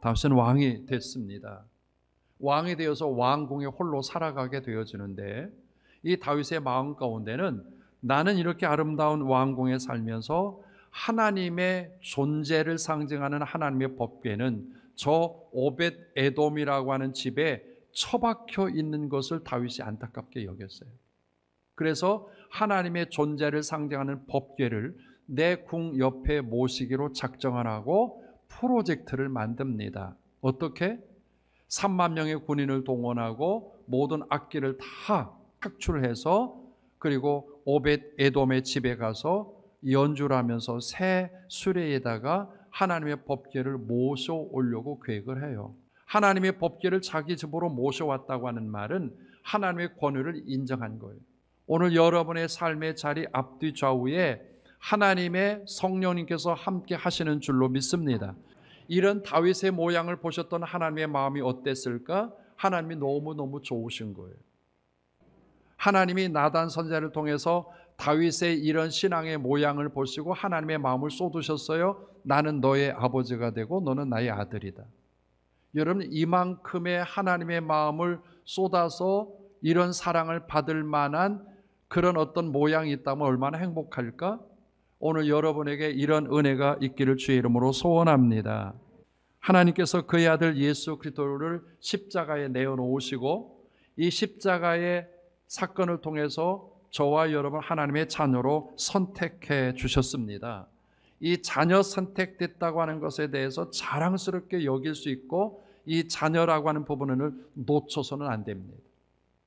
다윗은 왕이 됐습니다. 왕이 되어서 왕궁에 홀로 살아가게 되어지는데, 이 다윗의 마음 가운데는 나는 이렇게 아름다운 왕궁에 살면서 하나님의 존재를 상징하는 하나님의 법궤는 저 오벳 에돔이라고 하는 집에 처박혀 있는 것을 다윗이 안타깝게 여겼어요. 그래서 하나님의 존재를 상징하는 법궤를 내 궁 옆에 모시기로 작정을 하고 프로젝트를 만듭니다. 어떻게? 3만 명의 군인을 동원하고 모든 악기를 다 착출해서, 그리고 오벳 에돔의 집에 가서 연주를 하면서 새 수레에다가 하나님의 법궤를 모셔오려고 계획을 해요. 하나님의 법궤를 자기 집으로 모셔왔다고 하는 말은 하나님의 권위를 인정한 거예요. 오늘 여러분의 삶의 자리 앞뒤 좌우에 하나님의 성령님께서 함께 하시는 줄로 믿습니다. 이런 다윗의 모양을 보셨던 하나님의 마음이 어땠을까? 하나님이 너무너무 좋으신 거예요. 하나님이 나단 선지자를 통해서 다윗의 이런 신앙의 모양을 보시고 하나님의 마음을 쏟으셨어요. 나는 너의 아버지가 되고 너는 나의 아들이다. 여러분, 이만큼의 하나님의 마음을 쏟아서 이런 사랑을 받을 만한 그런 어떤 모양이 있다면 얼마나 행복할까? 오늘 여러분에게 이런 은혜가 있기를 주의 이름으로 소원합니다. 하나님께서 그의 아들 예수 그리스도를 십자가에 내어놓으시고 이 십자가의 사건을 통해서 저와 여러분 하나님의 자녀로 선택해 주셨습니다. 이 자녀 선택됐다고 하는 것에 대해서 자랑스럽게 여길 수 있고, 이 자녀라고 하는 부분을 놓쳐서는 안 됩니다.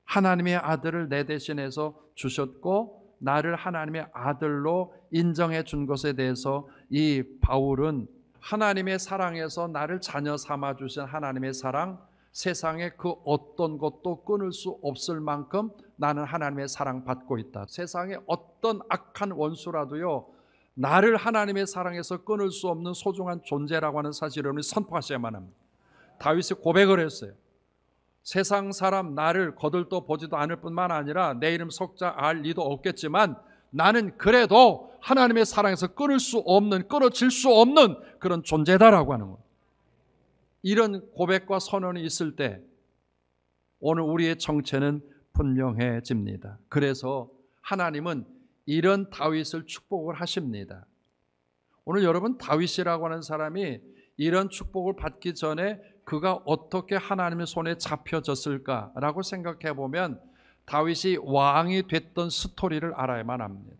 하나님의 아들을 내 대신해서 주셨고 나를 하나님의 아들로 인정해 준 것에 대해서 이 바울은 하나님의 사랑에서 나를 자녀 삼아 주신 하나님의 사랑, 세상에 그 어떤 것도 끊을 수 없을 만큼 나는 하나님의 사랑 받고 있다. 세상에 어떤 악한 원수라도요, 나를 하나님의 사랑에서 끊을 수 없는 소중한 존재라고 하는 사실을 선포하셔야만 합니다. 다윗이 고백을 했어요. 세상 사람 나를 거들떠 보지도 않을 뿐만 아니라 내 이름 석자 알 리도 없겠지만 나는 그래도 하나님의 사랑에서 끊을 수 없는, 끊어질 수 없는 그런 존재다라고 하는 거예요. 이런 고백과 선언이 있을 때 오늘 우리의 정체는 분명해집니다. 그래서 하나님은 이런 다윗을 축복을 하십니다. 오늘 여러분, 다윗이라고 하는 사람이 이런 축복을 받기 전에 그가 어떻게 하나님의 손에 잡혀졌을까라고 생각해 보면 다윗이 왕이 됐던 스토리를 알아야만 합니다.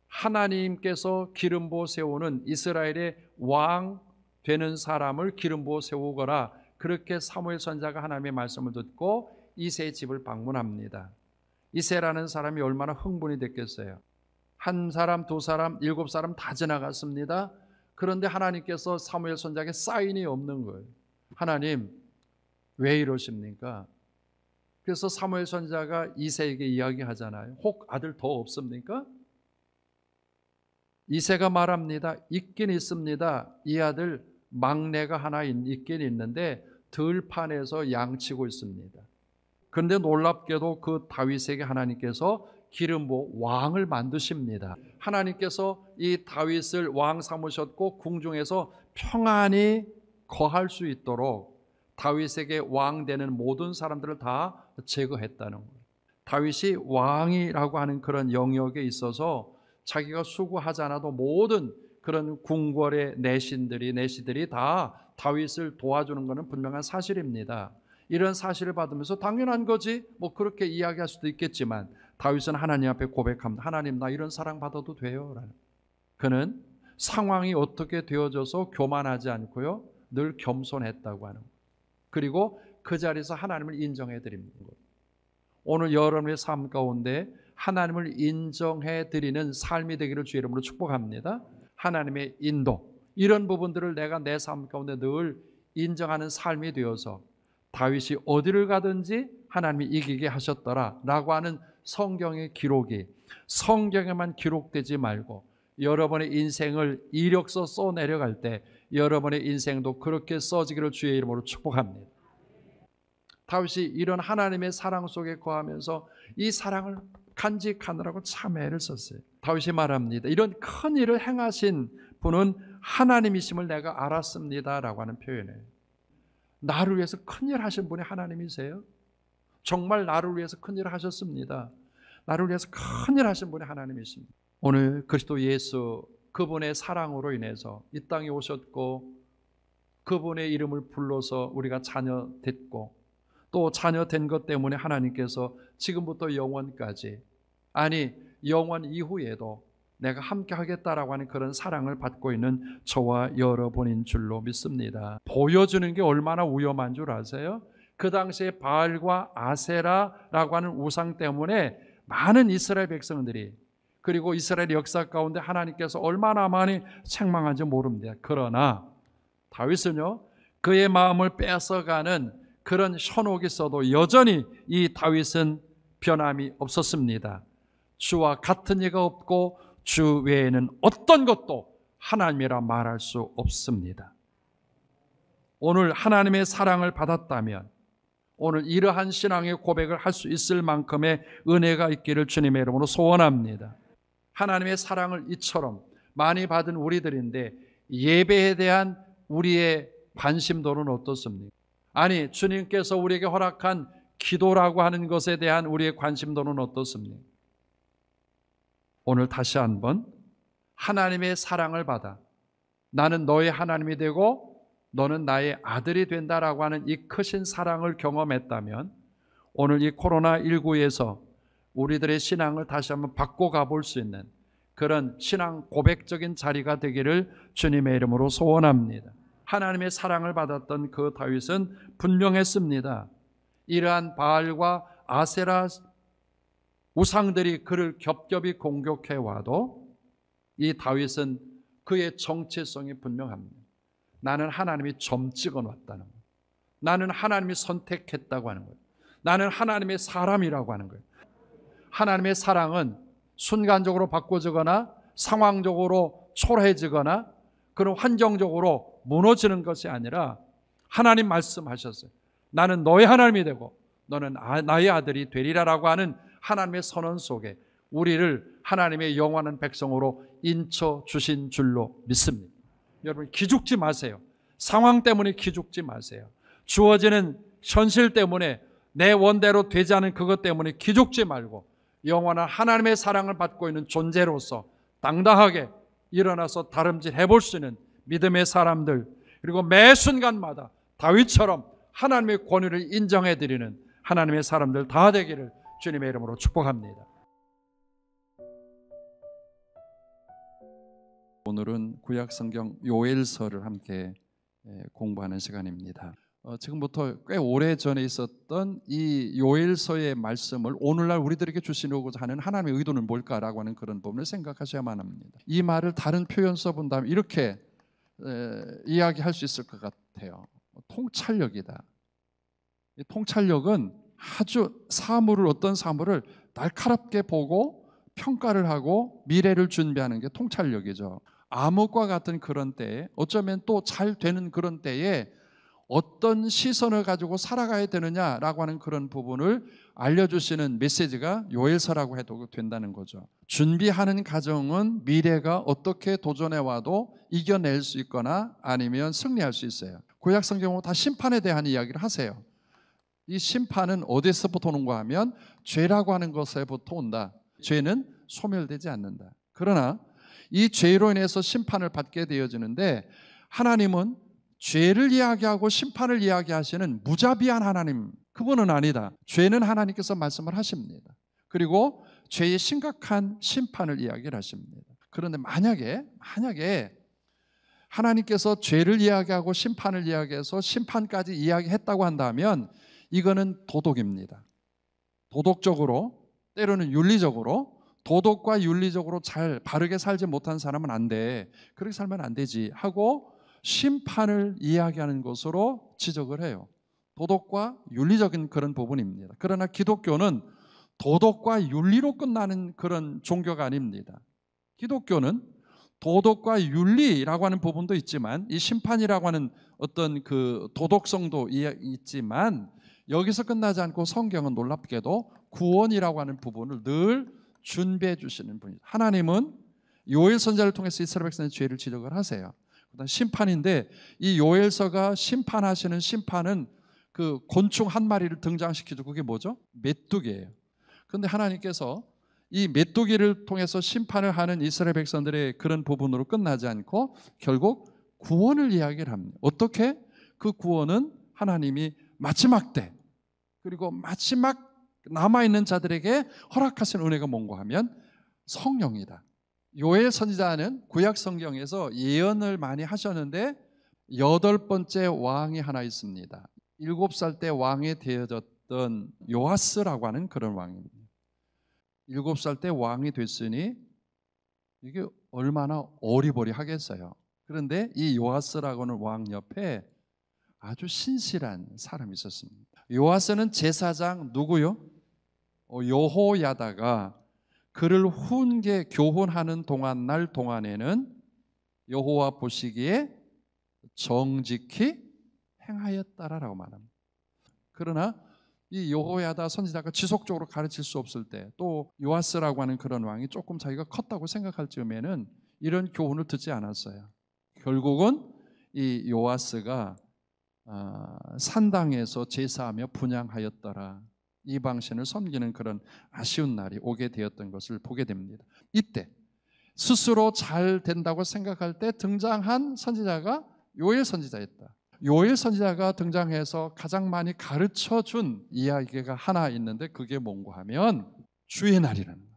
하나님께서 기름 부어 세우는 이스라엘의 왕 되는 사람을 기름 부어 세우거라, 그렇게 사무엘 선지자가 하나님의 말씀을 듣고 이새의 집을 방문합니다. 이새라는 사람이 얼마나 흥분이 됐겠어요. 한 사람, 두 사람, 7사람 다 지나갔습니다. 그런데 하나님께서 사무엘 선지자에게 사인이 없는 거예요. 하나님, 왜 이러십니까? 그래서 사무엘 선지자가 이새에게 이야기하잖아요. 혹 아들 더 없습니까? 이새가 말합니다. 있긴 있습니다. 이 아들 막내가 하나 있긴 있는데 들판에서 양치고 있습니다. 그런데 놀랍게도 그 다윗에게 하나님께서 기름 부어 왕을 만드십니다. 하나님께서 이 다윗을 왕 삼으셨고 궁중에서 평안히 거할 수 있도록 다윗에게 왕 되는 모든 사람들을 다 제거했다는 거예요. 다윗이 왕이라고 하는 그런 영역에 있어서 자기가 수고하지 않아도 모든 그런 궁궐의 내시들이 다 다윗을 도와주는 것은 분명한 사실입니다. 이런 사실을 받으면서 당연한 거지 뭐 그렇게 이야기할 수도 있겠지만 다윗은 하나님 앞에 고백합니다. 하나님, 나 이런 사랑 받아도 돼요? 라는. 그는 상황이 어떻게 되어져서 교만하지 않고요, 늘 겸손했다고 하는 거예요. 그리고 그 자리에서 하나님을 인정해 드립니다. 오늘 여러분의 삶 가운데 하나님을 인정해 드리는 삶이 되기를 주의 이름으로 축복합니다. 하나님의 인도, 이런 부분들을 내가 내 삶 가운데 늘 인정하는 삶이 되어서 다윗이 어디를 가든지 하나님이 이기게 하셨더라 라고 하는 성경의 기록이 성경에만 기록되지 말고 여러분의 인생을 이력서 써내려갈 때 여러분의 인생도 그렇게 써지기를 주의 이름으로 축복합니다. 다윗이 이런 하나님의 사랑 속에 거하면서 이 사랑을 간직하느라고 참 애를 썼어요. 다윗이 말합니다. 이런 큰 일을 행하신 분은 하나님이심을 내가 알았습니다 라고 하는 표현이에요. 나를 위해서 큰일 하신 분이 하나님이세요. 정말 나를 위해서 큰일 하셨습니다. 나를 위해서 큰일 하신 분이 하나님이십니다. 오늘 그리스도 예수 그분의 사랑으로 인해서 이 땅에 오셨고 그분의 이름을 불러서 우리가 자녀 됐고 또 자녀 된 것 때문에 하나님께서 지금부터 영원까지, 아니 영원 이후에도 내가 함께 하겠다라고 하는 그런 사랑을 받고 있는 저와 여러분인 줄로 믿습니다. 보여주는 게 얼마나 위험한 줄 아세요? 그 당시에 바알과 아세라라고 하는 우상 때문에 많은 이스라엘 백성들이, 그리고 이스라엘 역사 가운데 하나님께서 얼마나 많이 책망한지 모릅니다. 그러나 다윗은요, 그의 마음을 뺏어가는 그런 현혹이 있어도 여전히 이 다윗은 변함이 없었습니다. 주와 같은 이가 없고 주 외에는 어떤 것도 하나님이라 말할 수 없습니다. 오늘 하나님의 사랑을 받았다면 오늘 이러한 신앙의 고백을 할 수 있을 만큼의 은혜가 있기를 주님의 이름으로 소원합니다. 하나님의 사랑을 이처럼 많이 받은 우리들인데 예배에 대한 우리의 관심도는 어떻습니까? 아니, 주님께서 우리에게 허락한 기도라고 하는 것에 대한 우리의 관심도는 어떻습니까? 오늘 다시 한번 하나님의 사랑을 받아 나는 너의 하나님이 되고 너는 나의 아들이 된다라고 하는 이 크신 사랑을 경험했다면 오늘 이 코로나19에서 우리들의 신앙을 다시 한번 바꿔가 볼 수 있는 그런 신앙 고백적인 자리가 되기를 주님의 이름으로 소원합니다. 하나님의 사랑을 받았던 그 다윗은 분명했습니다. 이러한 바알과 아세라 우상들이 그를 겹겹이 공격해 와도 이 다윗은 그의 정체성이 분명합니다. 나는 하나님이 점 찍어 놨다는 거예요. 나는 하나님이 선택했다고 하는 거예요. 나는 하나님의 사람이라고 하는 거예요. 하나님의 사랑은 순간적으로 바꿔지거나 상황적으로 초라해지거나 그런 환경적으로 무너지는 것이 아니라 하나님 말씀하셨어요. 나는 너의 하나님이 되고 너는 나의 아들이 되리라라고 하는 하나님의 선언 속에 우리를 하나님의 영원한 백성으로 인쳐 주신 줄로 믿습니다. 여러분 기죽지 마세요. 상황 때문에 기죽지 마세요. 주어지는 현실 때문에 내 원대로 되지 않은 그것 때문에 기죽지 말고 영원한 하나님의 사랑을 받고 있는 존재로서 당당하게 일어나서 다름질 해볼 수 있는 믿음의 사람들, 그리고 매 순간마다 다윗처럼 하나님의 권위를 인정해드리는 하나님의 사람들 다 되기를 주님의 이름으로 축복합니다. 오늘은 구약성경 요엘서를 함께 공부하는 시간입니다. 지금부터 꽤 오래전에 있었던 이 요엘서의 말씀을 오늘날 우리들에게 주시려고자 하는 하나님의 의도는 뭘까라고 하는 그런 부분을 생각하셔야만 합니다. 이 말을 다른 표현 써본다면 이렇게 이야기할 수 있을 것 같아요. 통찰력이다. 이 통찰력은 아주 어떤 사물을 날카롭게 보고 평가를 하고 미래를 준비하는 게 통찰력이죠. 암흑과 같은 그런 때에, 어쩌면 또 잘 되는 그런 때에 어떤 시선을 가지고 살아가야 되느냐라고 하는 그런 부분을 알려주시는 메시지가 요엘서라고 해도 된다는 거죠. 준비하는 과정은 미래가 어떻게 도전해와도 이겨낼 수 있거나 아니면 승리할 수 있어요. 구약 성경은 다 심판에 대한 이야기를 하세요. 이 심판은 어디서부터 오는가 하면 죄라고 하는 것에부터 온다. 죄는 소멸되지 않는다. 그러나 이 죄로 인해서 심판을 받게 되어지는데 하나님은 죄를 이야기하고 심판을 이야기하시는 무자비한 하나님, 그분은 아니다. 죄는 하나님께서 말씀을 하십니다. 그리고 죄의 심각한 심판을 이야기를 하십니다. 그런데 만약에 하나님께서 죄를 이야기하고 심판을 이야기해서 심판까지 이야기했다고 한다면 이거는 도덕입니다. 도덕적으로, 때로는 윤리적으로, 도덕과 윤리적으로 잘 바르게 살지 못한 사람은 안 돼. 그렇게 살면 안 되지 하고 심판을 이야기하는 것으로 지적을 해요. 도덕과 윤리적인 그런 부분입니다. 그러나 기독교는 도덕과 윤리로 끝나는 그런 종교가 아닙니다. 기독교는 도덕과 윤리라고 하는 부분도 있지만 이 심판이라고 하는 어떤 그 도덕성도 있지만 여기서 끝나지 않고 성경은 놀랍게도 구원이라고 하는 부분을 늘 준비해 주시는 분이죠. 하나님은 요엘 선지자를 통해서 이스라엘 백성의 죄를 지적을 하세요. 심판인데 이 요엘서가 심판하시는 심판은 그 곤충 한 마리를 등장시키죠. 그게 뭐죠? 메뚜기예요. 그런데 하나님께서 이 메뚜기를 통해서 심판을 하는 이스라엘 백성들의 그런 부분으로 끝나지 않고 결국 구원을 이야기를 합니다. 어떻게? 그 구원은 하나님이 마지막 때 그리고 마지막 남아있는 자들에게 허락하신 은혜가 뭔가 하면 성령이다. 요엘 선지자는 구약 성경에서 예언을 많이 하셨는데 8번째 왕이 하나 있습니다. 7살 때 왕이 되어졌던 요아스라고 하는 그런 왕입니다. 7살 때 왕이 됐으니 이게 얼마나 어리버리하겠어요. 그런데 이 요아스라고 하는 왕 옆에 아주 신실한 사람이 있었습니다. 요아스는 제사장 누구요? 여호야다가 그를 훈계 교훈하는 날 동안에는 여호와 보시기에 정직히 행하였다라고 말합니다. 그러나 이 여호야다 선지자가 지속적으로 가르칠 수 없을 때, 또 요아스라고 하는 그런 왕이 조금 자기가 컸다고 생각할 즈음에는 이런 교훈을 듣지 않았어요. 결국은 이 요아스가 산당에서 제사하며 분향하였더라, 이방신을 섬기는 그런 아쉬운 날이 오게 되었던 것을 보게 됩니다. 이때 스스로 잘 된다고 생각할 때 등장한 선지자가 요엘 선지자였다. 요엘 선지자가 등장해서 가장 많이 가르쳐준 이야기가 하나 있는데 그게 뭔가 하면 주의 날이라는 거예요.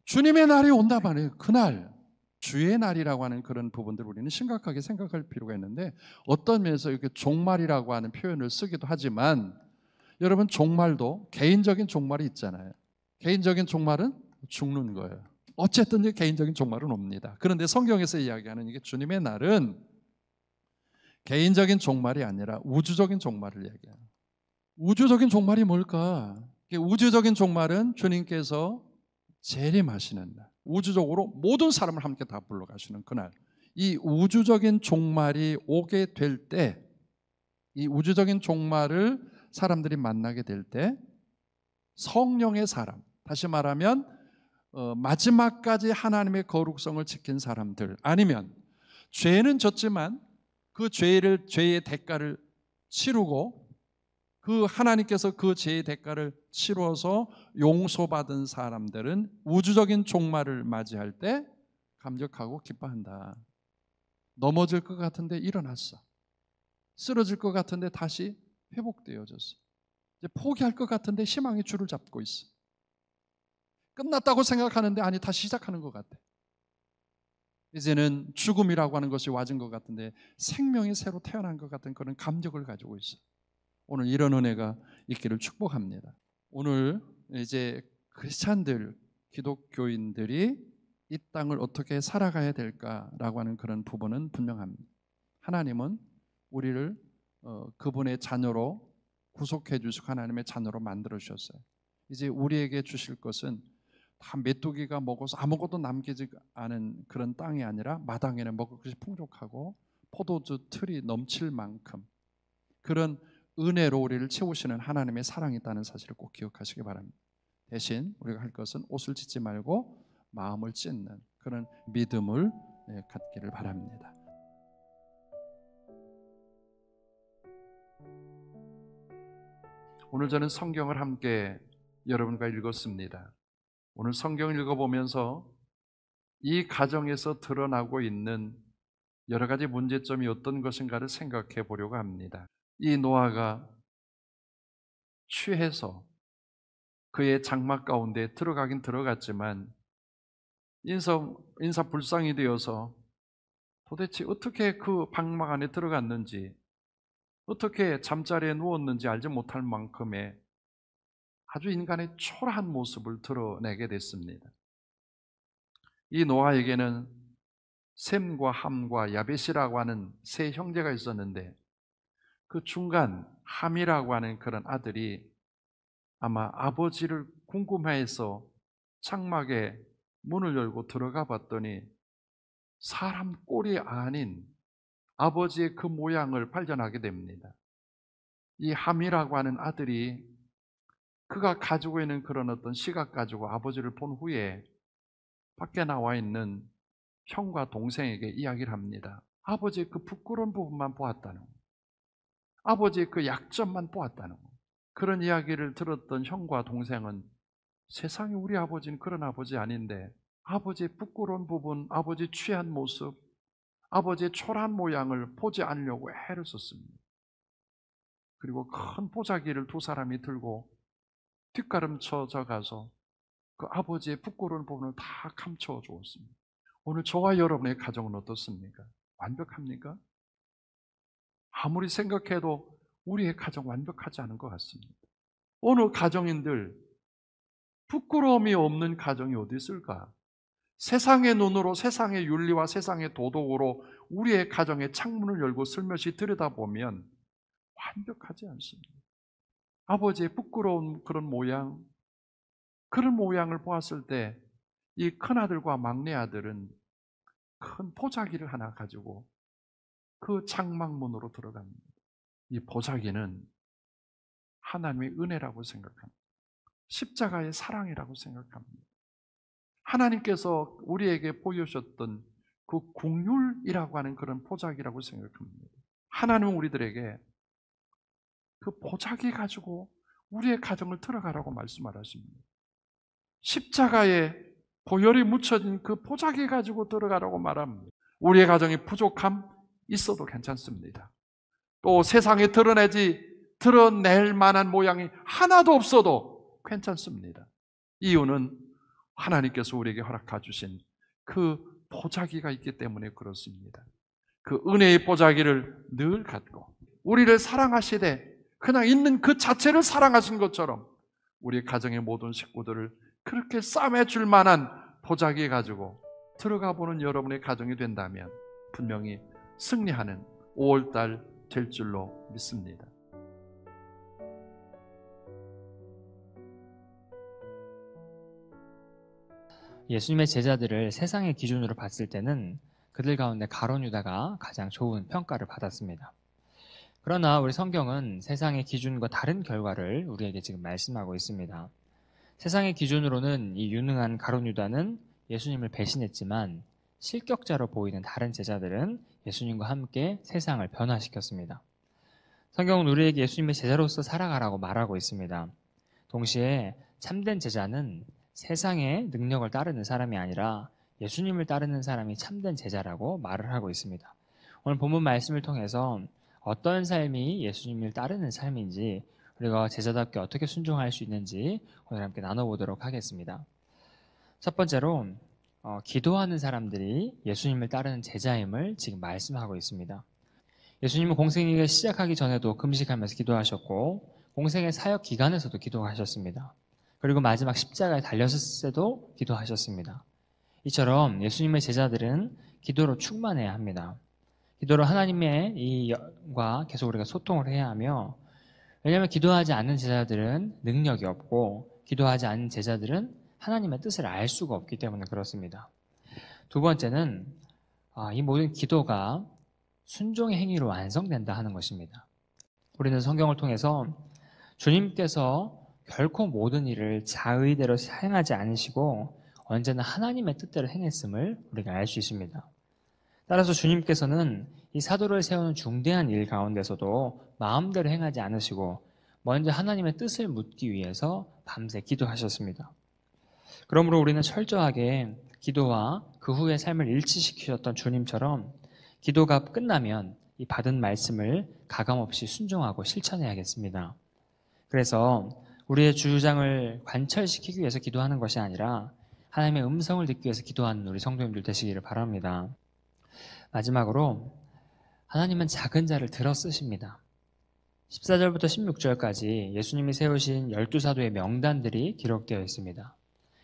주님의 날이 온다 말이에요. 그날 주의 날이라고 하는 그런 부분들을 우리는 심각하게 생각할 필요가 있는데, 어떤 면에서 이렇게 종말이라고 하는 표현을 쓰기도 하지만 여러분, 종말도 개인적인 종말이 있잖아요. 개인적인 종말은 죽는 거예요. 어쨌든 개인적인 종말은 옵니다. 그런데 성경에서 이야기하는 이게 주님의 날은 개인적인 종말이 아니라 우주적인 종말을 얘기해요. 우주적인 종말이 뭘까? 우주적인 종말은 주님께서 재림하시는 날, 우주적으로 모든 사람을 함께 다 불러가시는 그날, 이 우주적인 종말이 오게 될 때, 이 우주적인 종말을 사람들이 만나게 될 때 성령의 사람, 다시 말하면 마지막까지 하나님의 거룩성을 지킨 사람들, 아니면 죄는 졌지만 그 죄의 대가를 치르고 그 하나님께서 그 죄의 대가를 치루어서 용서받은 사람들은 우주적인 종말을 맞이할 때 감격하고 기뻐한다. 넘어질 것 같은데 일어났어. 쓰러질 것 같은데 다시 회복되어졌어. 이제 포기할 것 같은데 희망의 줄을 잡고 있어. 끝났다고 생각하는데 아니, 다시 시작하는 것 같아. 이제는 죽음이라고 하는 것이 와진 것 같은데 생명이 새로 태어난 것 같은 그런 감격을 가지고 있어. 오늘 이런 은혜가 있기를 축복합니다. 오늘 이제 크리스찬들, 기독교인들이 이 땅을 어떻게 살아가야 될까라고 하는 그런 부분은 분명합니다. 하나님은 우리를 그분의 자녀로 구속해 주시고 하나님의 자녀로 만들어 주셨어요. 이제 우리에게 주실 것은 다 메뚜기가 먹어서 아무것도 남기지 않은 그런 땅이 아니라 마당에는 먹을 것이 풍족하고 포도주 틀이 넘칠 만큼 그런 은혜로 우리를 채우시는 하나님의 사랑이 있다는 사실을 꼭 기억하시기 바랍니다. 대신 우리가 할 것은 옷을 찢지 말고 마음을 찢는 그런 믿음을 갖기를 바랍니다. 오늘 저는 성경을 함께 여러분과 읽었습니다. 오늘 성경을 읽어보면서 이 가정에서 드러나고 있는 여러 가지 문제점이 어떤 것인가를 생각해 보려고 합니다. 이 노아가 취해서 그의 장막 가운데 들어가긴 들어갔지만 인사불상이 되어서 도대체 어떻게 그 방막 안에 들어갔는지, 어떻게 잠자리에 누웠는지 알지 못할 만큼의 아주 인간의 초라한 모습을 드러내게 됐습니다. 이 노아에게는 셈과 함과 야벳이라고 하는 세 형제가 있었는데 그 중간 함이라고 하는 그런 아들이 아마 아버지를 궁금해해서 창막에 문을 열고 들어가 봤더니 사람 꼴이 아닌 아버지의 그 모양을 발견하게 됩니다. 이 함이라고 하는 아들이 그가 가지고 있는 그런 어떤 시각 가지고 아버지를 본 후에 밖에 나와 있는 형과 동생에게 이야기를 합니다. 아버지의 그 부끄러운 부분만 보았다는 거. 아버지의 그 약점만 보았다는 거. 그런 이야기를 들었던 형과 동생은 세상에 우리 아버지는 그런 아버지 아닌데 아버지의 부끄러운 부분, 아버지의 취한 모습, 아버지의 초라한 모양을 보지 않으려고 애를 썼습니다. 그리고 큰 보자기를 두 사람이 들고 뒷걸음쳐져 가서 그 아버지의 부끄러운 부분을 다 감춰 주었습니다. 오늘 저와 여러분의 가정은 어떻습니까? 완벽합니까? 아무리 생각해도 우리의 가정 완벽하지 않은 것 같습니다. 어느 가정인들 부끄러움이 없는 가정이 어디 있을까? 세상의 눈으로 세상의 윤리와 세상의 도덕으로 우리의 가정의 창문을 열고 슬며시 들여다보면 완벽하지 않습니다. 아버지의 부끄러운 그런 모양, 그런 모양을 보았을 때 이 큰아들과 막내아들은 큰 보자기를 하나 가지고 그 창막문으로 들어갑니다. 이 보자기는 하나님의 은혜라고 생각합니다. 십자가의 사랑이라고 생각합니다. 하나님께서 우리에게 보여주셨던 그 긍휼이라고 하는 그런 보자기라고 생각합니다. 하나님은 우리들에게 그 보자기 가지고 우리의 가정을 들어가라고 말씀하십니다. 십자가에 보혈이 묻혀진 그 보자기 가지고 들어가라고 말합니다. 우리의 가정에 부족함 있어도 괜찮습니다. 또 세상에 드러낼 만한 모양이 하나도 없어도 괜찮습니다. 이유는 하나님께서 우리에게 허락해 주신 그 보자기가 있기 때문에 그렇습니다. 그 은혜의 보자기를 늘 갖고 우리를 사랑하시되 그냥 있는 그 자체를 사랑하신 것처럼 우리 가정의 모든 식구들을 그렇게 싸매줄 만한 보자기 가지고 들어가 보는 여러분의 가정이 된다면 분명히 승리하는 5월달 될 줄로 믿습니다. 예수님의 제자들을 세상의 기준으로 봤을 때는 그들 가운데 가룟 유다가 가장 좋은 평가를 받았습니다. 그러나 우리 성경은 세상의 기준과 다른 결과를 우리에게 지금 말씀하고 있습니다. 세상의 기준으로는 이 유능한 가룟 유다는 예수님을 배신했지만 실격자로 보이는 다른 제자들은 예수님과 함께 세상을 변화시켰습니다. 성경은 우리에게 예수님의 제자로서 살아가라고 말하고 있습니다. 동시에 참된 제자는 세상의 능력을 따르는 사람이 아니라 예수님을 따르는 사람이 참된 제자라고 말을 하고 있습니다. 오늘 본문 말씀을 통해서 어떤 삶이 예수님을 따르는 삶인지 우리가 제자답게 어떻게 순종할 수 있는지 오늘 함께 나눠보도록 하겠습니다. 첫 번째로 기도하는 사람들이 예수님을 따르는 제자임을 지금 말씀하고 있습니다. 예수님은 공생애를 시작하기 전에도 금식하면서 기도하셨고 공생의 사역 기간에서도 기도하셨습니다. 그리고 마지막 십자가에 달렸을 때도 기도하셨습니다. 이처럼 예수님의 제자들은 기도로 충만해야 합니다. 기도로 하나님의 이과 계속 우리가 소통을 해야 하며, 왜냐하면 기도하지 않는 제자들은 능력이 없고 기도하지 않는 제자들은 하나님의 뜻을 알 수가 없기 때문에 그렇습니다. 두 번째는 이 모든 기도가 순종의 행위로 완성된다 하는 것입니다. 우리는 성경을 통해서 주님께서 결코 모든 일을 자의대로 행하지 않으시고 언제나 하나님의 뜻대로 행했음을 우리가 알 수 있습니다. 따라서 주님께서는 이 사도를 세우는 중대한 일 가운데서도 마음대로 행하지 않으시고 먼저 하나님의 뜻을 묻기 위해서 밤새 기도하셨습니다. 그러므로 우리는 철저하게 기도와 그 후의 삶을 일치시키셨던 주님처럼 기도가 끝나면 이 받은 말씀을 가감없이 순종하고 실천해야겠습니다. 그래서 우리의 주장을 관철시키기 위해서 기도하는 것이 아니라 하나님의 음성을 듣기 위해서 기도하는 우리 성도님들 되시기를 바랍니다. 마지막으로 하나님은 작은 자를 들어 쓰십니다. 14절부터 16절까지 예수님이 세우신 12사도의 명단들이 기록되어 있습니다.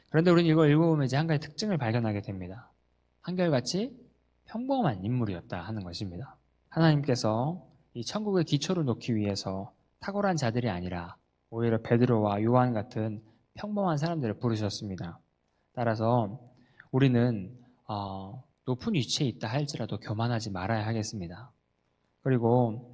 그런데 우리는 이걸 읽어보면 이제 한 가지 특징을 발견하게 됩니다. 한결같이 평범한 인물이었다 하는 것입니다. 하나님께서 이 천국의 기초를 놓기 위해서 탁월한 자들이 아니라 오히려 베드로와 요한 같은 평범한 사람들을 부르셨습니다. 따라서 우리는 높은 위치에 있다 할지라도 교만하지 말아야 하겠습니다. 그리고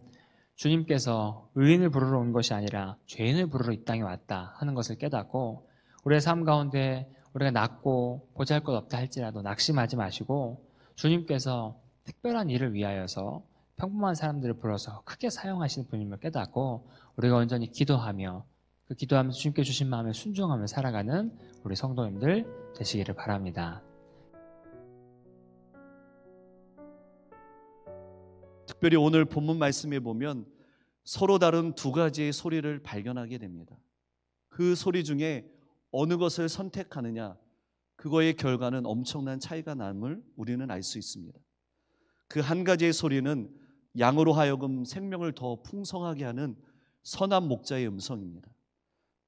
주님께서 의인을 부르러 온 것이 아니라 죄인을 부르러 이 땅에 왔다 하는 것을 깨닫고 우리의 삶 가운데 우리가 낮고 보잘것없다 할지라도 낙심하지 마시고 주님께서 특별한 일을 위하여서 평범한 사람들을 불러서 크게 사용하시는 분임을 깨닫고 우리가 온전히 기도하며 그 기도하면서 주님께 주신 마음에 순종하며 살아가는 우리 성도님들 되시기를 바랍니다. 특별히 오늘 본문 말씀에 보면 서로 다른 두 가지의 소리를 발견하게 됩니다. 그 소리 중에 어느 것을 선택하느냐, 그거의 결과는 엄청난 차이가 남을 우리는 알 수 있습니다. 그 한 가지의 소리는 양으로 하여금 생명을 더 풍성하게 하는 선한 목자의 음성입니다.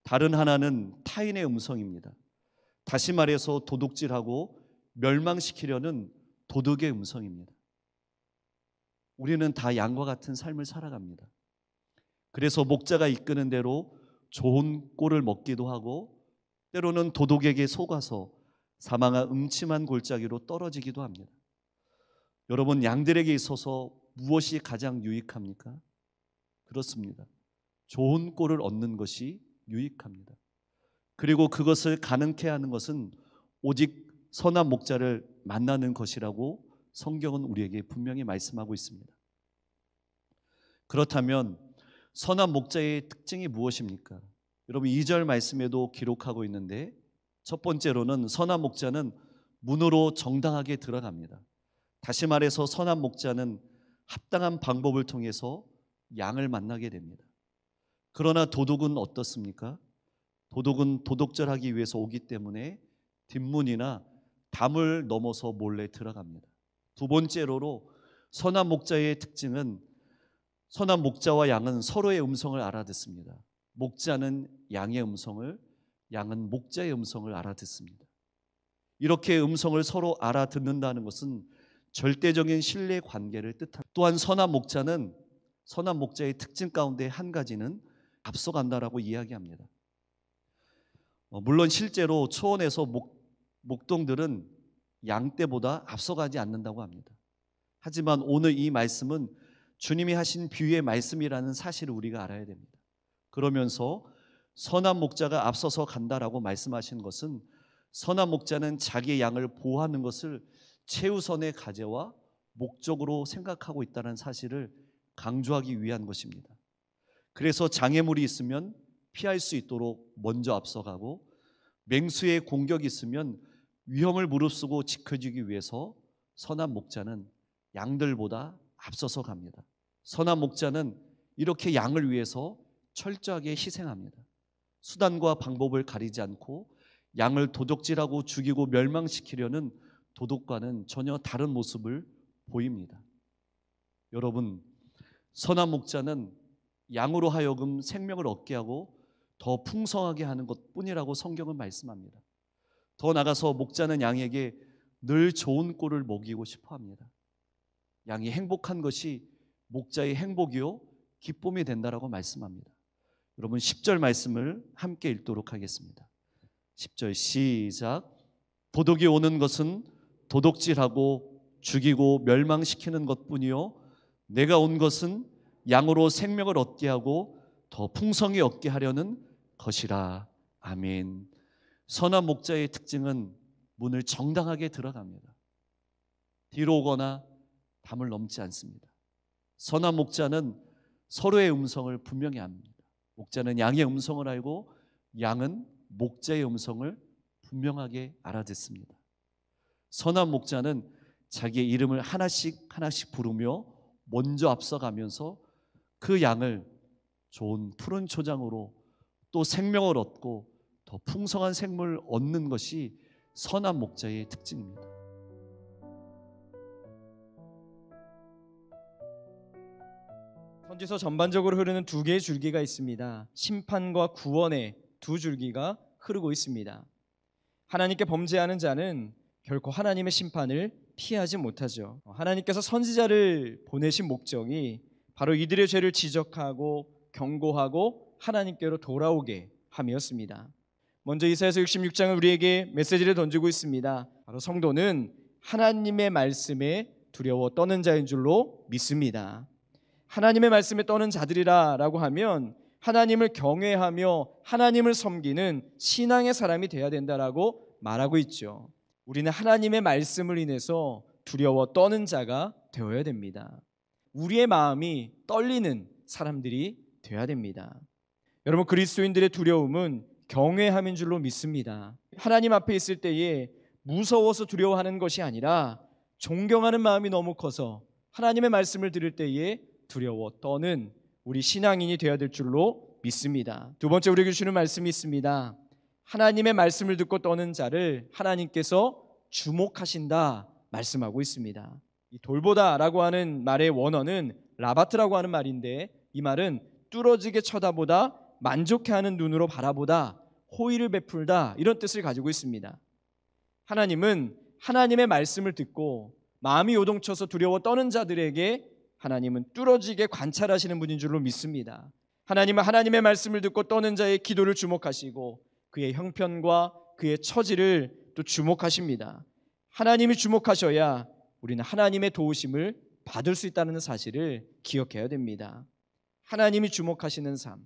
다른 하나는 타인의 음성입니다. 다시 말해서 도둑질하고 멸망시키려는 도둑의 음성입니다. 우리는 다 양과 같은 삶을 살아갑니다. 그래서 목자가 이끄는 대로 좋은 꼴을 먹기도 하고 때로는 도둑에게 속아서 사망한 음침한 골짜기로 떨어지기도 합니다. 여러분, 양들에게 있어서 무엇이 가장 유익합니까? 그렇습니다. 좋은 꼴을 얻는 것이 유익합니다. 그리고 그것을 가능케 하는 것은 오직 선한 목자를 만나는 것이라고 성경은 우리에게 분명히 말씀하고 있습니다. 그렇다면 선한 목자의 특징이 무엇입니까? 여러분, 2절 말씀에도 기록하고 있는데 첫 번째로는 선한 목자는 문으로 정당하게 들어갑니다. 다시 말해서 선한 목자는 합당한 방법을 통해서 양을 만나게 됩니다. 그러나 도둑은 어떻습니까? 도둑은 도둑질하기 위해서 오기 때문에 뒷문이나 담을 넘어서 몰래 들어갑니다. 두 번째로 선한 목자의 특징은 선한 목자와 양은 서로의 음성을 알아듣습니다. 목자는 양의 음성을, 양은 목자의 음성을 알아듣습니다. 이렇게 음성을 서로 알아듣는다는 것은 절대적인 신뢰 관계를 뜻합니다. 또한 선한 목자의 특징 가운데 한 가지는 앞서간다라고 이야기합니다. 물론 실제로 초원에서 목동들은 양 떼보다 앞서가지 않는다고 합니다. 하지만 오늘 이 말씀은 주님이 하신 비유의 말씀이라는 사실을 우리가 알아야 됩니다. 그러면서 선한 목자가 앞서서 간다라고 말씀하신 것은 선한 목자는 자기의 양을 보호하는 것을 최우선의 과제와 목적으로 생각하고 있다는 사실을 강조하기 위한 것입니다. 그래서 장애물이 있으면 피할 수 있도록 먼저 앞서가고 맹수의 공격이 있으면 위험을 무릅쓰고 지켜주기 위해서 선한 목자는 양들보다 앞서서 갑니다. 선한 목자는 이렇게 양을 위해서 철저하게 희생합니다. 수단과 방법을 가리지 않고 양을 도둑질하고 죽이고 멸망시키려는 도둑과는 전혀 다른 모습을 보입니다. 여러분, 선한 목자는 양으로 하여금 생명을 얻게 하고 더 풍성하게 하는 것뿐이라고 성경은 말씀합니다. 더 나아가서 목자는 양에게 늘 좋은 꼴을 먹이고 싶어합니다. 양이 행복한 것이 목자의 행복이요 기쁨이 된다라고 말씀합니다. 여러분, 10절 말씀을 함께 읽도록 하겠습니다. 10절 시작. 도둑이 오는 것은 도둑질하고 죽이고 멸망시키는 것뿐이요 내가 온 것은 양으로 생명을 얻게 하고 더 풍성히 얻게 하려는 것이라. 아멘. 선한 목자의 특징은 문을 정당하게 들어갑니다. 뒤로 오거나 담을 넘지 않습니다. 선한 목자는 서로의 음성을 분명히 압니다. 목자는 양의 음성을 알고 양은 목자의 음성을 분명하게 알아듣습니다. 선한 목자는 자기의 이름을 하나씩 부르며 먼저 앞서가면서 그 양을 좋은 푸른 초장으로 또 생명을 얻고 더 풍성한 생물을 얻는 것이 선한 목자의 특징입니다. 선지서 전반적으로 흐르는 두 개의 줄기가 있습니다. 심판과 구원의 두 줄기가 흐르고 있습니다. 하나님께 범죄하는 자는 결코 하나님의 심판을 피하지 못하죠. 하나님께서 선지자를 보내신 목적이 바로 이들의 죄를 지적하고 경고하고 하나님께로 돌아오게 함이었습니다. 먼저 이사야서 66장은 우리에게 메시지를 던지고 있습니다. 바로 성도는 하나님의 말씀에 두려워 떠는 자인 줄로 믿습니다. 하나님의 말씀에 떠는 자들이라 라고 하면 하나님을 경외하며 하나님을 섬기는 신앙의 사람이 되어야 된다라고 말하고 있죠. 우리는 하나님의 말씀을 인해서 두려워 떠는 자가 되어야 됩니다. 우리의 마음이 떨리는 사람들이 되어야 됩니다. 여러분, 그리스도인들의 두려움은 경외함인 줄로 믿습니다. 하나님 앞에 있을 때에 무서워서 두려워하는 것이 아니라 존경하는 마음이 너무 커서 하나님의 말씀을 들을 때에 두려워 떠는 우리 신앙인이 되어야 될 줄로 믿습니다. 두 번째 우리에게 주시는 말씀이 있습니다. 하나님의 말씀을 듣고 떠는 자를 하나님께서 주목하신다 말씀하고 있습니다. 이 돌보다라고 하는 말의 원어는 라바트라고 하는 말인데, 이 말은 뚫어지게 쳐다보다, 만족해하는 눈으로 바라보다, 호의를 베풀다, 이런 뜻을 가지고 있습니다. 하나님은 하나님의 말씀을 듣고 마음이 요동쳐서 두려워 떠는 자들에게 하나님은 뚫어지게 관찰하시는 분인 줄로 믿습니다. 하나님은 하나님의 말씀을 듣고 떠는 자의 기도를 주목하시고 그의 형편과 그의 처지를 또 주목하십니다. 하나님이 주목하셔야 우리는 하나님의 도우심을 받을 수 있다는 사실을 기억해야 됩니다. 하나님이 주목하시는 삶,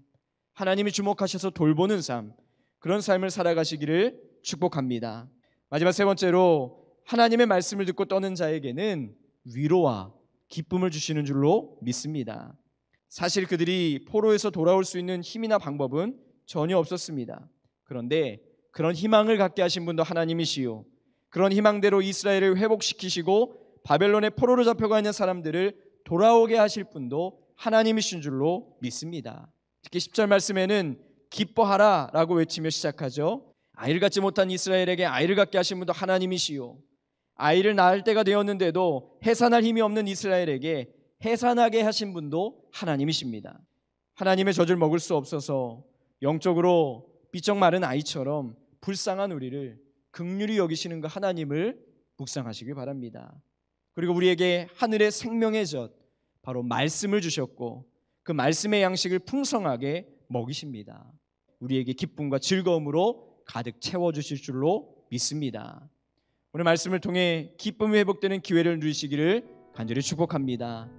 하나님이 주목하셔서 돌보는 삶, 그런 삶을 살아가시기를 축복합니다. 마지막 세 번째로 하나님의 말씀을 듣고 떠는 자에게는 위로와 기쁨을 주시는 줄로 믿습니다. 사실 그들이 포로에서 돌아올 수 있는 힘이나 방법은 전혀 없었습니다. 그런데 그런 희망을 갖게 하신 분도 하나님이시요, 그런 희망대로 이스라엘을 회복시키시고 바벨론의 포로로 잡혀가 있는 사람들을 돌아오게 하실 분도 하나님이신 줄로 믿습니다. 특히 10절 말씀에는 기뻐하라 라고 외치며 시작하죠. 아이를 갖지 못한 이스라엘에게 아이를 갖게 하신 분도 하나님이시요, 아이를 낳을 때가 되었는데도 해산할 힘이 없는 이스라엘에게 해산하게 하신 분도 하나님이십니다. 하나님의 젖을 먹을 수 없어서 영적으로 삐쩍 마른 아이처럼 불쌍한 우리를 긍휼히 여기시는 그 하나님을 묵상하시기 바랍니다. 그리고 우리에게 하늘의 생명의 젖, 바로 말씀을 주셨고 그 말씀의 양식을 풍성하게 먹이십니다. 우리에게 기쁨과 즐거움으로 가득 채워주실 줄로 믿습니다. 오늘 말씀을 통해 기쁨이 회복되는 기회를 누리시기를 간절히 축복합니다.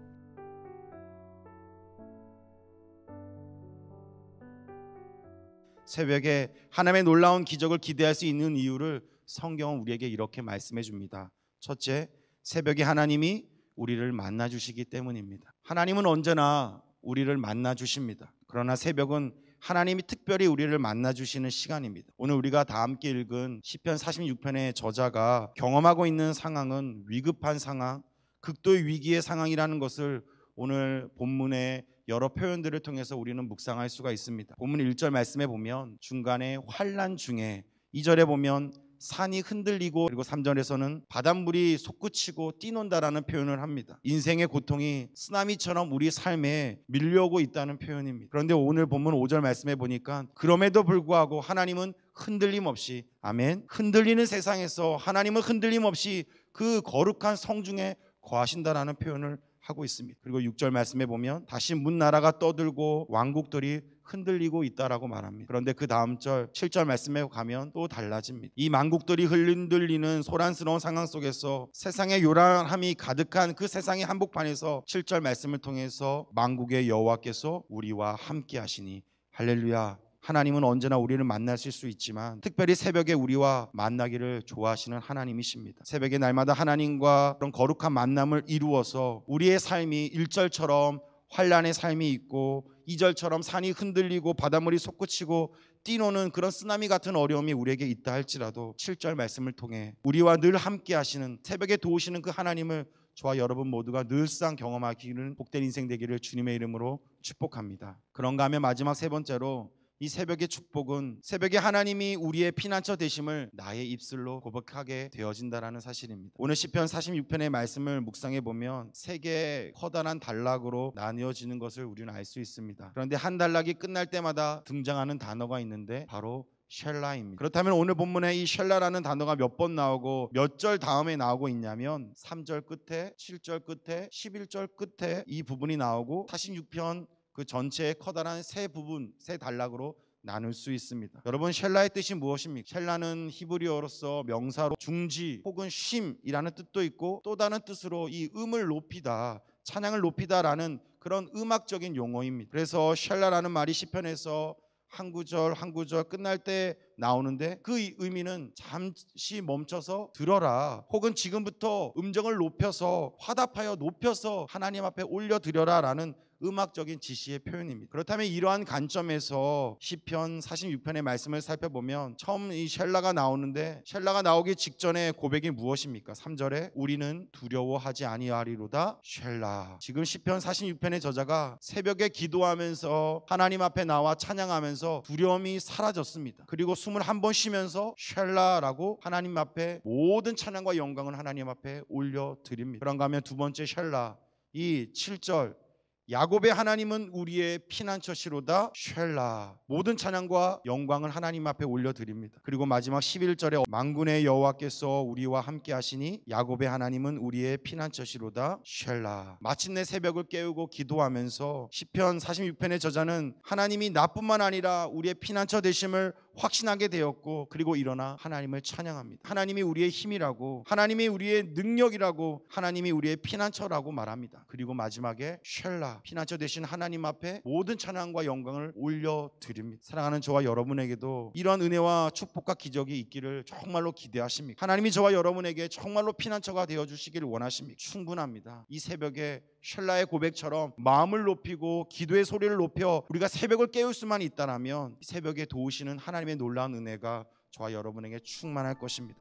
새벽에 하나님의 놀라운 기적을 기대할 수 있는 이유를 성경은 우리에게 이렇게 말씀해 줍니다. 첫째, 새벽에 하나님이 우리를 만나 주시기 때문입니다. 하나님은 언제나 우리를 만나 주십니다. 그러나 새벽은 하나님이 특별히 우리를 만나 주시는 시간입니다. 오늘 우리가 다 함께 읽은 시편 46편의 저자가 경험하고 있는 상황은 위급한 상황, 극도의 위기의 상황이라는 것을 오늘 본문의 여러 표현들을 통해서 우리는 묵상할 수가 있습니다. 본문 1절 말씀에 보면 중간에 환난 중에, 2절에 보면 산이 흔들리고, 그리고 3절에서는 바닷물이 솟구치고 뛰논다라는 표현을 합니다. 인생의 고통이 쓰나미처럼 우리 삶에 밀려오고 있다는 표현입니다. 그런데 오늘 본문 5절 말씀에 보니까 그럼에도 불구하고 하나님은 흔들림 없이, 아멘, 흔들리는 세상에서 하나님은 흔들림 없이 그 거룩한 성중에 거하신다라는 표현을 하고 있습니다. 그리고 6절 말씀에 보면 다시 문나라가 떠들고 왕국들이 흔들리고 있다라고 말합니다. 그런데 그 다음 절 7절 말씀에 가면 또 달라집니다. 이 만국들이 흔들리는 소란스러운 상황 속에서 세상의 요란함이 가득한 그 세상의 한복판에서 7절 말씀을 통해서 만국의 여호와께서 우리와 함께 하시니, 할렐루야. 하나님은 언제나 우리를 만나실 수 있지만 특별히 새벽에 우리와 만나기를 좋아하시는 하나님이십니다. 새벽에 날마다 하나님과 그런 거룩한 만남을 이루어서 우리의 삶이 1절처럼 환난의 삶이 있고 2절처럼 산이 흔들리고 바닷물이 솟구치고 뛰노는 그런 쓰나미 같은 어려움이 우리에게 있다 할지라도 7절 말씀을 통해 우리와 늘 함께 하시는, 새벽에 도우시는 그 하나님을 저와 여러분 모두가 늘상 경험하기를 복된 인생 되기를 주님의 이름으로 축복합니다. 그런가 하면 마지막 세 번째로, 이 새벽의 축복은 새벽에 하나님이 우리의 피난처 되심을 나의 입술로 고백하게 되어진다라는 사실입니다. 오늘 시편 46편의 말씀을 묵상해 보면 세 개의 커다란 단락으로 나뉘어지는 것을 우리는 알 수 있습니다. 그런데 한 단락이 끝날 때마다 등장하는 단어가 있는데 바로 쉘라입니다. 그렇다면 오늘 본문에 이 쉘라라는 단어가 몇 번 나오고 몇 절 다음에 나오고 있냐면 3절 끝에, 7절 끝에, 11절 끝에 이 부분이 나오고 46편 그 전체의 커다란 세 부분, 세 단락으로 나눌 수 있습니다. 여러분, 쉘라의 뜻이 무엇입니까? 쉘라는 히브리어로서 명사로 중지 혹은 쉼이라는 뜻도 있고 또 다른 뜻으로 이 음을 높이다, 찬양을 높이다라는 그런 음악적인 용어입니다. 그래서 쉘라라는 말이 시편에서 한 구절 한 구절 끝날 때 나오는데 그 의미는 잠시 멈춰서 들어라, 혹은 지금부터 음정을 높여서 화답하여 높여서 하나님 앞에 올려드려라 라는 음악적인 지시의 표현입니다. 그렇다면 이러한 관점에서 시편 46편의 말씀을 살펴보면 처음 이 쉘라가 나오는데, 쉘라가 나오기 직전에 고백이 무엇입니까? 3절에 우리는 두려워하지 아니하리로다 쉘라. 지금 시편 46편의 저자가 새벽에 기도하면서 하나님 앞에 나와 찬양하면서 두려움이 사라졌습니다. 그리고 숨을 한 번 쉬면서 쉘라라고 하나님 앞에 모든 찬양과 영광을 하나님 앞에 올려드립니다. 그런가 하면 두 번째 쉘라, 이 7절 야곱의 하나님은 우리의 피난처시로다 쉘라. 모든 찬양과 영광을 하나님 앞에 올려드립니다. 그리고 마지막 11절에 만군의 여호와께서 우리와 함께 하시니 야곱의 하나님은 우리의 피난처시로다 쉘라. 마침내 새벽을 깨우고 기도하면서 시편 46편의 저자는 하나님이 나뿐만 아니라 우리의 피난처 되심을 확신하게 되었고, 그리고 일어나 하나님을 찬양합니다. 하나님이 우리의 힘이라고, 하나님이 우리의 능력이라고, 하나님이 우리의 피난처라고 말합니다. 그리고 마지막에 쉘라, 피난처 되신 하나님 앞에 모든 찬양과 영광을 올려드립니다. 사랑하는 저와 여러분에게도 이러한 은혜와 축복과 기적이 있기를 정말로 기대하십니까? 하나님이 저와 여러분에게 정말로 피난처가 되어주시기를 원하십니까? 충분합니다. 이 새벽에 쉘라의 고백처럼 마음을 높이고 기도의 소리를 높여 우리가 새벽을 깨울 수만 있다면 새벽에 도우시는 하나님의 놀라운 은혜가 저와 여러분에게 충만할 것입니다.